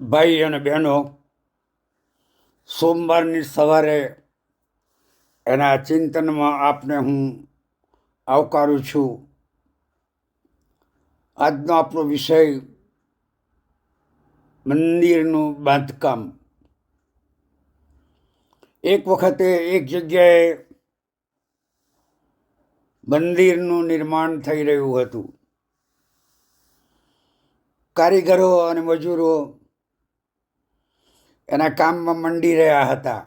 ભાઈ અને બહેનો, સોમવારની સવારે એના ચિંતનમાં આપને હું આવકારું છું. આજનો આપણો વિષય મંદિરનું બાંધકામ. એક વખતે એક જગ્યાએ મંદિરનું નિર્માણ થઈ રહ્યું હતું. કારીગરો અને મજૂરો એના કામમાં મંડી રહ્યા હતા.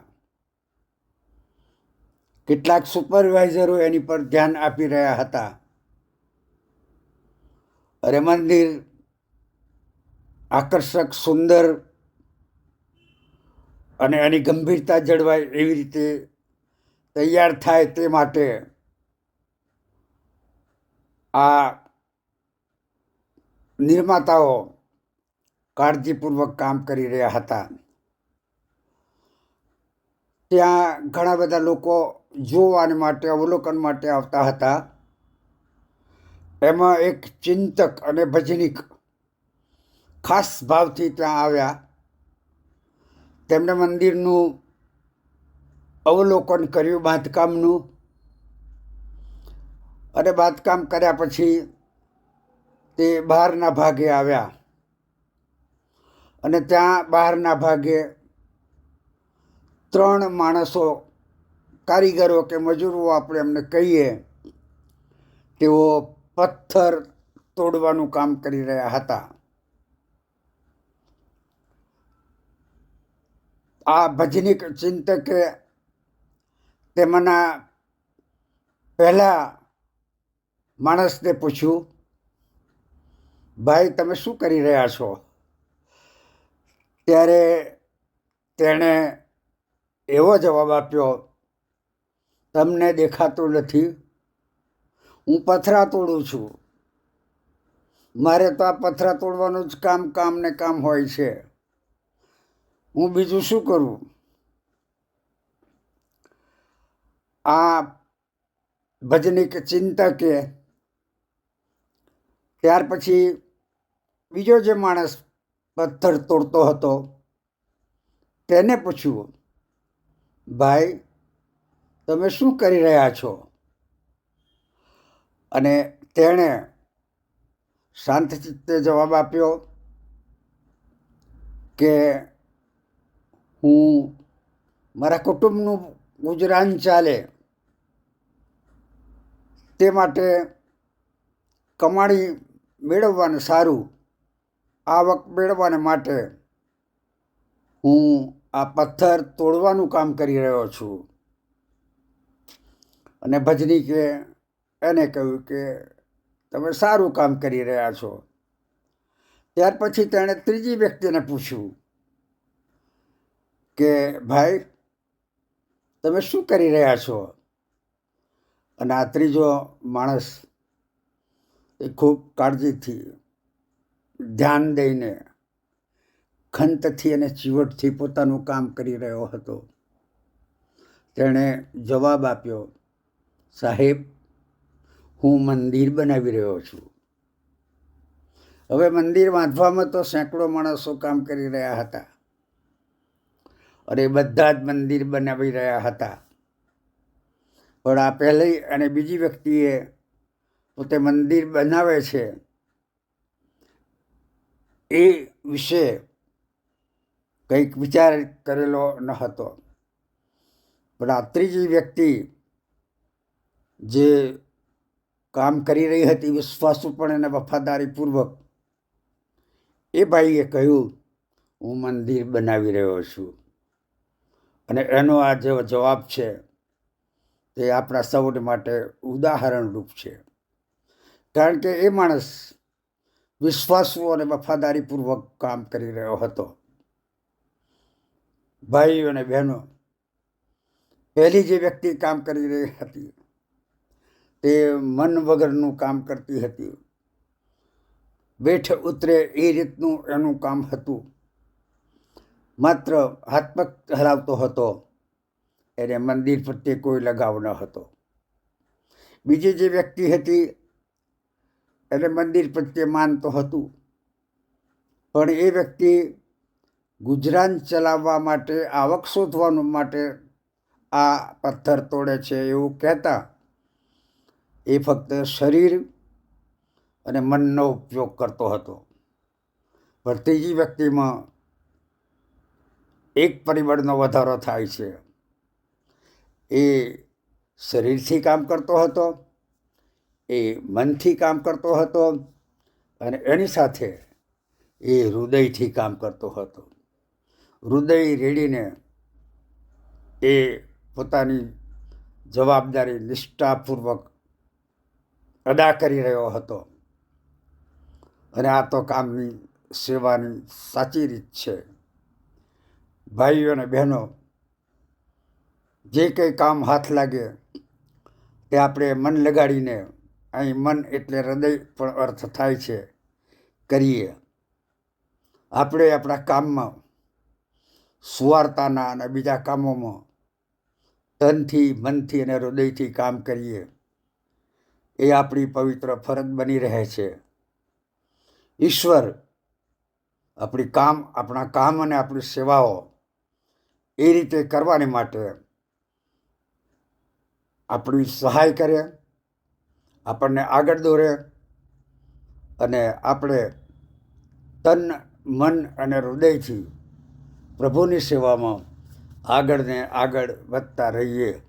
કેટલાક સુપરવાઇઝરો એની પર ધ્યાન આપી રહ્યા હતા. અરે મંદિર આકર્ષક, સુંદર અને એની ગંભીરતા જળવાય એવી રીતે તૈયાર થાય તે માટે આ નિર્માતાઓ કાળજીપૂર્વક કામ કરી રહ્યા હતા. ત્યાં ઘણા બધા લોકો જોવા માટે, અવલોકન માટે આવતા હતા. એમાં એક ચિંતક અને ભજનિક ખાસ ભાવથી ત્યાં આવ્યા. તેમણે મંદિરનું અવલોકન કર્યું, બાંધકામનું. અને બાંધકામ કર્યા પછી તે બહારના ભાગે આવ્યા અને ત્યાં બહારના ભાગે 3 માણસો, કારીગરો કે મજૂરો આપણે એમને કહીએ, તેઓ પથ્થર તોડવાનું કામ કરી રહ્યા હતા. આ ભજનિક ચિંતકે તેમાંના પહેલા માણસને પૂછ્યું, ભાઈ, તમે શું કરી રહ્યા છો? ત્યારે તેણે એવો જવાબ આપ્યો, તમને દેખાતું નથી? હું પથરા તોડું છું. મારે તો આ પથરા તોડવાનું જ કામ ને કામ હોય છે. હું બીજું શું કરું? આ ભજનિક ચિંતકે ત્યાર પછી બીજો જે માણસ પથ્થર તોડતો હતો તેને પૂછ્યું, ભાઈ, તમે શું કરી રહ્યા છો? અને તેણે શાંત ચિત્તે જવાબ આપ્યો કે હું મારા કુટુંબનું ગુજરાન ચાલે તે માટે, કમાણી મેળવવાનું, સારું આવક મેળવવાને માટે હું આ પથ્થર તોડવાનું કામ કરી રહ્યો છું. અને ભજનીકે એને કહ્યું કે તમે સારું કામ કરી રહ્યા છો. ત્યાર પછી તેણે ત્રીજી વ્યક્તિને પૂછ્યું કે ભાઈ, તમે શું કરી રહ્યા છો? અને આ ત્રીજો માણસ એ ખૂબ કાળજીથી, ધ્યાન દઈને, ખંતથી અને ચીવટથી પોતાનું કામ કરી રહ્યો હતો. તેણે જવાબ આપ્યો, સાહેબ, હું મંદિર બનાવી રહ્યો છું. હવે મંદિર બાંધવામાં તો સેંકડો માણસો કામ કરી રહ્યા હતા અને બધા જ મંદિર બનાવી રહ્યા હતા. પણ આ પહેલી અને બીજી વ્યક્તિએ પોતે મંદિર બનાવે છે એ વિશે કંઈક વિચાર કરેલો ન હતો. પણ આ ત્રીજી વ્યક્તિ જે કામ કરી રહી હતી વિશ્વાસુપણે અને વફાદારીપૂર્વક, એ ભાઈએ કહ્યું, હું મંદિર બનાવી રહ્યો છું. અને એનો આ જે જવાબ છે તે આપણા સૌને માટે ઉદાહરણરૂપ છે. કારણ કે એ માણસ વિશ્વાસુ અને વફાદારીપૂર્વક કામ કરી રહ્યો હતો. ભાઈઓ અને બહેનો, પહેલી જે વ્યક્તિ કામ કરી રહી હતી તે મન વગરનું કામ કરતી હતી. બેઠ ઉતરે એ રીતનું એનું કામ હતું. માત્ર હાથ પગ હલાવતો હતો. એને મંદિર પ્રત્યે કોઈ લગાવ ન હતો. બીજી જે વ્યક્તિ હતી એને મંદિર પ્રત્યે માન તો હતું, પણ એ વ્યક્તિ ગુજરાન ચલાવવા માટે, આવક શોધવાનું માટે આ પથ્થર તોડે છે એવું કહેતા એ ફક્ત શરીર અને મનનો ઉપયોગ કરતો હતો. પણ ત્રીજી વ્યક્તિમાં એક પરિબળનો વધારો થાય છે. એ શરીરથી કામ કરતો હતો, એ મનથી કામ કરતો હતો, અને એની સાથે એ હૃદયથી કામ કરતો હતો. હૃદય રેડીને એ પોતાની જવાબદારી નિષ્ઠાપૂર્વક અદા કરી રહ્યો હતો. અને આ તો કામની સેવાની સાચી રીત છે. ભાઈઓ અને બહેનો, જે કંઈ કામ હાથ લાગે તે આપણે મન લગાડીને, અહીં મન એટલે હૃદય પણ અર્થ થાય છે, કરીએ. આપણે આપણા કામમાં, સુવાર્તાના અને બીજા કામોમાં તનથી, મનથી અને હૃદયથી કામ કરીએ. એ આપણી પવિત્ર ફરજ બની રહે છે. ઈશ્વર આપણા કામ અને આપણી સેવાઓ એ રીતે કરવાની માટે આપણી સહાય કરે, આપણને આગળ દોરે, અને આપણે તન, મન અને હૃદયથી પ્રભુની સેવામાં આગળ ને આગળ વધતા રહીએ.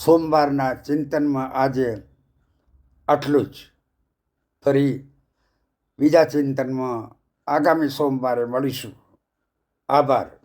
સોમવારના ચિંતનમાં આજે આટલું જ. ફરી બીજા ચિંતનમાં આગામી સોમવારે મળીશું. આભાર.